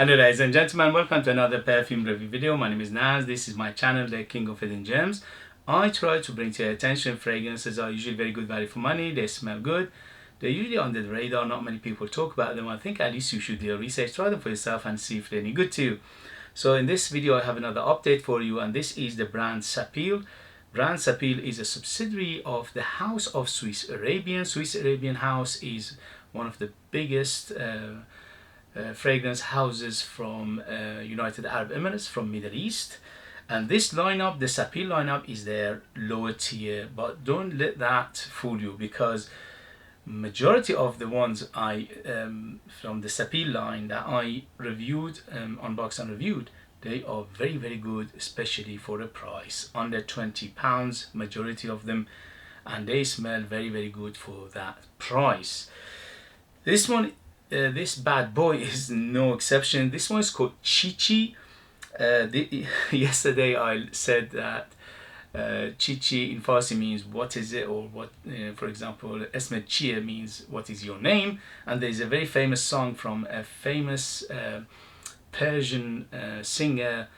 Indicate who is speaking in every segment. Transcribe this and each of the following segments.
Speaker 1: Hello ladies and gentlemen, welcome to another perfume review video. My name is Naz. This is my channel, the King of Hidden Gems. I try to bring to your attention fragrances are usually very good value for money. They smell good. They're usually under the radar. Not many people talk about them. I think at least you should do your research, try them for yourself and see if they're any good to you. So in this video I have another update for you, and this is the brand Sapil. Brand Sapil is a subsidiary of the House of Swiss Arabian. Swiss Arabian House is one of the biggest fragrance houses from United Arab Emirates, from Middle East. And this lineup, the Sapil lineup, is their lower tier, but don't let that fool you, because majority of the ones I from the Sapil line that I reviewed, unboxed and reviewed, they are very good, especially for a price under £20, majority of them, and they smell very good for that price. This one, this bad boy is no exception. This one is called Chichi. Yesterday I said that Chichi in Farsi means what is it, or what, for example, Esmet Chia means what is your name, and there's a very famous song from a famous Persian singer.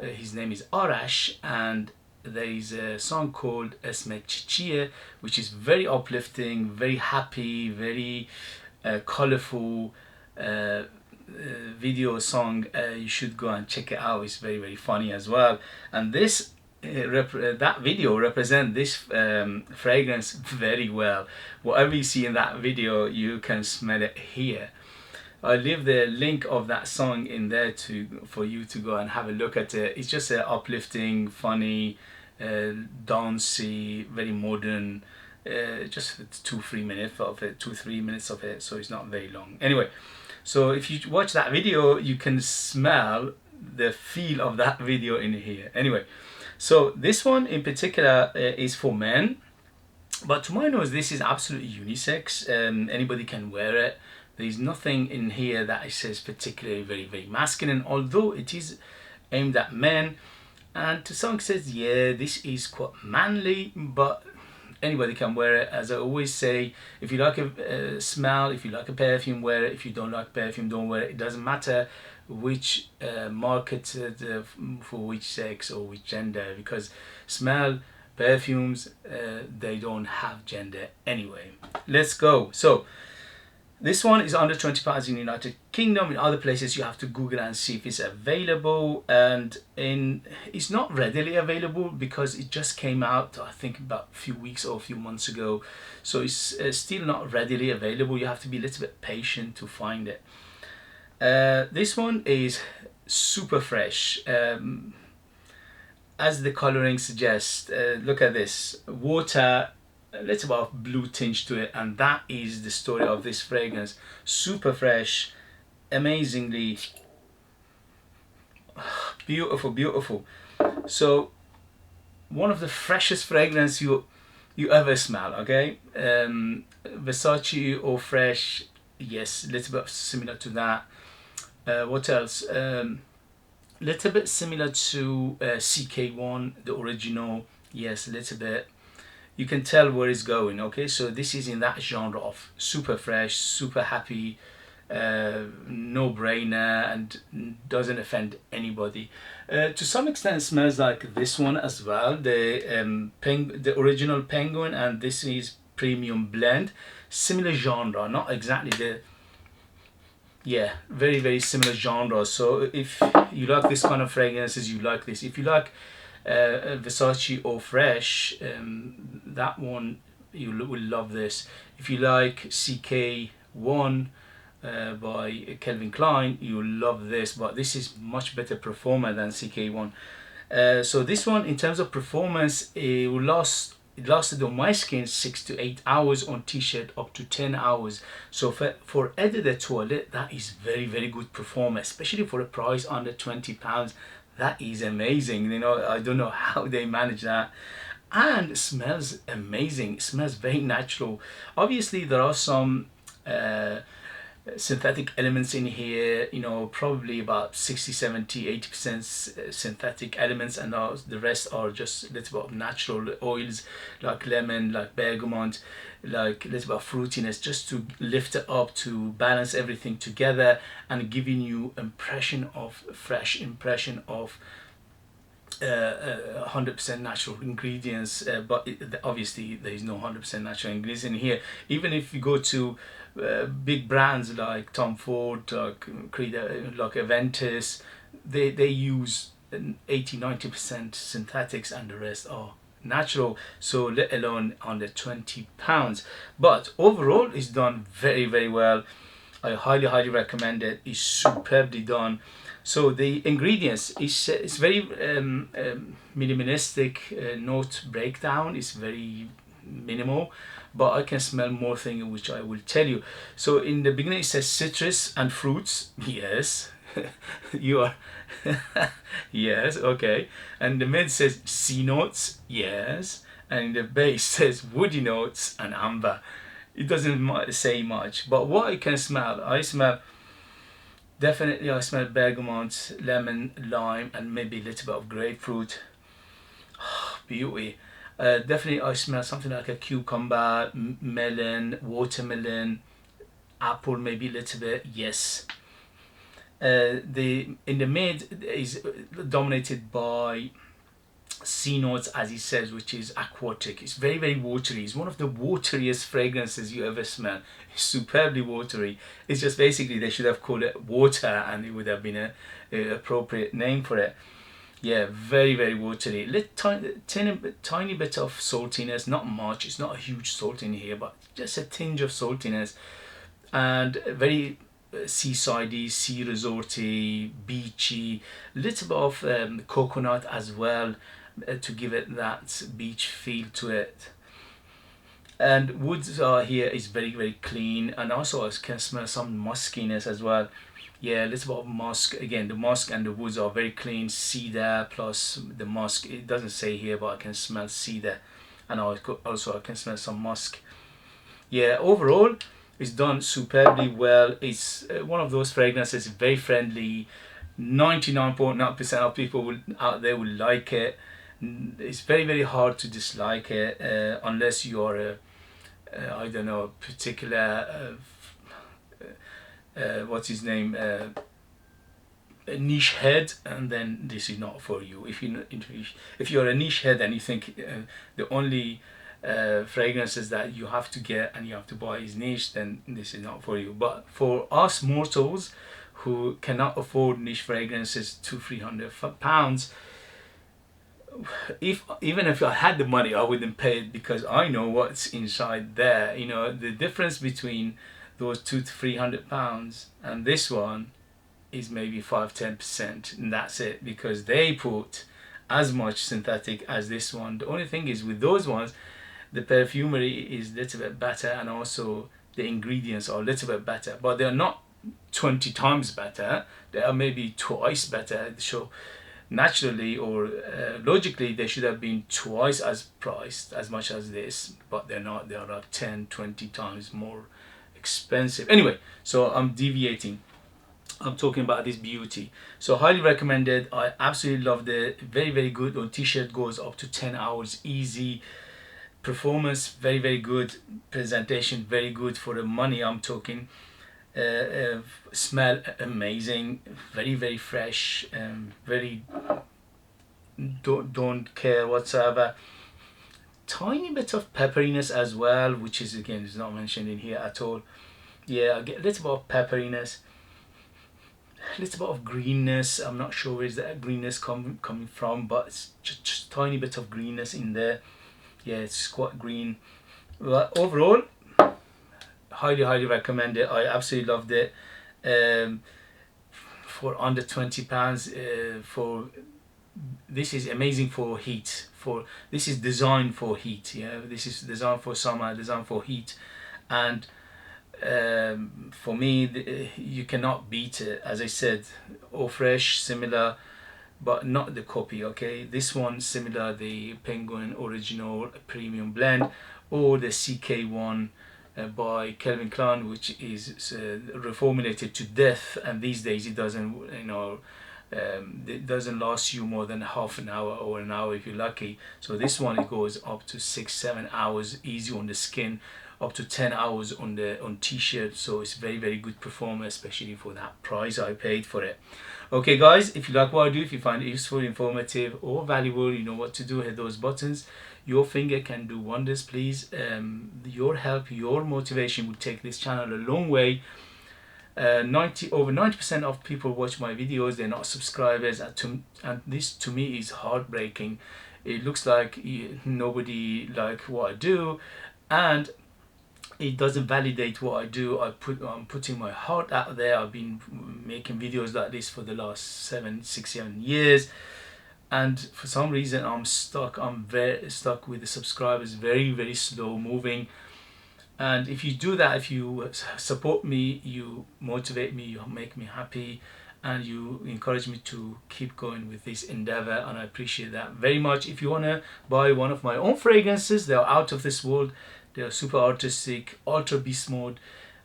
Speaker 1: His name is Arash, and there is a song called Esmet Chichi, which is very uplifting, very happy, very colorful video song. You should go and check it out. It's very funny as well, and this that video represent this fragrance very well. Whatever you see in that video, you can smell it here. I'll leave the link of that song in there for you to go and have a look at it. It's just an uplifting, funny, dancey, very modern. Just 2-3 minutes of it, 2-3 minutes of it, so it's not very long. Anyway, so if you watch that video, you can smell the feel of that video in here. Anyway, so this one in particular is for men, but to my knowledge this is absolutely unisex. Anybody can wear it. There's nothing in here that it says particularly very masculine, although it is aimed at men, and to some extent, yeah, this is quite manly, but anybody can wear it. As I always say, if you like a smell, if you like a perfume, wear it. If you don't like perfume, don't wear it. It doesn't matter which marketed for which sex or which gender, because smell, perfumes, they don't have gender anyway. Let's go. So this one is under £20 in the United Kingdom. In other places you have to Google and see if it's available, and it's not readily available because it just came out, I think, about a few weeks or a few months ago, so it's still not readily available. You have to be a little bit patient to find it. This one is super fresh, as the coloring suggests. Look at this, water, a little bit of blue tinge to it, and that is the story of this fragrance. Super fresh, amazingly beautiful. So one of the freshest fragrance you ever smell. Okay, Versace Eau Fresh, yes, a little bit similar to that. What else? Little bit similar to CK1, the original. Yes, a little bit. You can tell where it's going. Okay, so this is in that genre of super fresh, super happy, no brainer, and doesn't offend anybody. To some extent it smells like this one as well, the original Penguin, and this is Premium Blend. Similar genre, not exactly the, yeah, very similar genre. So if you like this kind of fragrances, you like this. If you like Versace Eau Fresh, that one, you will love this. If you like CK1 by Calvin Klein, you will love this, but this is much better performer than CK1. So this one, in terms of performance, it lasted on my skin 6 to 8 hours, on t-shirt up to 10 hours. So for Eau de Toilette, that is very good performance, especially for a price under £20. That is amazing. You know, I don't know how they manage that. And it smells amazing. It smells very natural. Obviously there are some synthetic elements in here, you know, probably about 60, 70, 80% synthetic elements, and the rest are just a little bit of natural oils like lemon, like bergamot, like a little bit of fruitiness, just to lift it up, to balance everything together and giving you impression of fresh, impression of 100% natural ingredients, but obviously there is no 100% natural ingredients in here. Even if you go to big brands like Tom Ford, like like Aventus, they use 80-90% synthetics and the rest are natural, so let alone under 20 pounds. But overall it's done very, very well. I highly recommend it. It's superbly done. So the ingredients is it's very minimalistic. Note breakdown is very minimal, but I can smell more things which I will tell you. So in the beginning it says citrus and fruits. Yes, you are. Yes, okay. And the mid says sea notes. Yes, and the base says woody notes and amber. It doesn't say much, but what I can smell, I smell definitely, I smell bergamot, lemon, lime, and maybe a little bit of grapefruit. Beauty. Definitely I smell something like a cucumber, melon, watermelon, apple, maybe a little bit. Yes. The in the mid is dominated by sea notes, as he says, which is aquatic. It's very, very watery. It's one of the wateriest fragrances you ever smell. It's superbly watery. It's just basically they should have called it water and it would have been a appropriate name for it. Yeah, very, very watery. Tiny bit of saltiness, not much. It's not a huge salt in here, but just a tinge of saltiness. And very seasidey, sea resorty, beachy, little bit of coconut as well, to give it that beach feel to it. And woods are here is very, very clean, and also I can smell some muskiness as well. Yeah, a little bit of musk. Again, the musk and the woods are very clean. Cedar plus the musk. It doesn't say here, but I can smell cedar, and also I can smell some musk. Yeah, overall it's done superbly well. It's one of those fragrances, very friendly. 99.9% of people out there will like it. It's very, very hard to dislike it, unless you are I don't know, particular what's his name, a niche head, and then this is not for you. If you're a niche head and you think the only fragrances that you have to get and you have to buy is niche, then this is not for you. But for us mortals who cannot afford niche fragrances, 200-300 pounds, even if I had the money I wouldn't pay it, because I know what's inside there. You know, the difference between those 200-300 pounds and this one is maybe 5-10%, and that's it, because they put as much synthetic as this one. The only thing is with those ones the perfumery is a little bit better, and also the ingredients are a little bit better, but they're not 20 times better. They are maybe twice better. So naturally or logically they should have been twice as priced as much as this, but they're not. They are like 10-20 times more expensive. Anyway, so I'm deviating. I'm talking about this beauty. So highly recommended. I absolutely loved it. Very, very good. On t-shirt goes up to 10 hours easy. Performance very, very good. Presentation very good for the money I'm talking. Smell amazing. Very, very fresh. Very don't care whatsoever. Tiny bit of pepperiness as well, which is again is not mentioned in here at all. Yeah, I get a little bit of pepperiness, a little bit of greenness. I'm not sure where's that greenness coming from, but it's just tiny bit of greenness in there. Yeah, it's quite green. But overall, highly recommend it. I absolutely loved it. For under 20 pounds, for this is amazing for heat. For this is designed for heat. Yeah, this is designed for summer, designed for heat, and for me, you cannot beat it. As I said, Eau Fresh similar, but not the copy. Okay, this one similar, the Penguin Original Premium Blend, or the CK1 by Calvin Klein, which is reformulated to death, and these days it doesn't, it doesn't last you more than half an hour or an hour if you're lucky. So this one, it goes up to 6-7 hours easy on the skin, up to 10 hours on the t-shirt. So it's very, very good performance, especially for that price I paid for it. Okay guys, if you like what I do, if you find it useful, informative or valuable, you know what to do. Hit those buttons. Your finger can do wonders, please. Your help, your motivation would take this channel a long way. Over 90% of people watch my videos, they're not subscribers, and this to me is heartbreaking. It looks like nobody like what I do, and it doesn't validate what I do. I'm putting my heart out there. I've been making videos like this for the last 7 years, and for some reason I'm stuck. I'm very stuck with the subscribers, very, very slow moving. And if you do that, if you support me, you motivate me, you make me happy, and you encourage me to keep going with this endeavor, and I appreciate that very much. If you want to buy one of my own fragrances, they are out of this world. They are super artistic, ultra beast mode,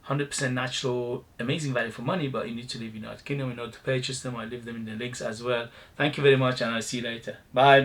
Speaker 1: 100% natural, amazing value for money, but you need to live in the United Kingdom in order to purchase them. I leave them in the links as well. Thank you very much, and I'll see you later. Bye.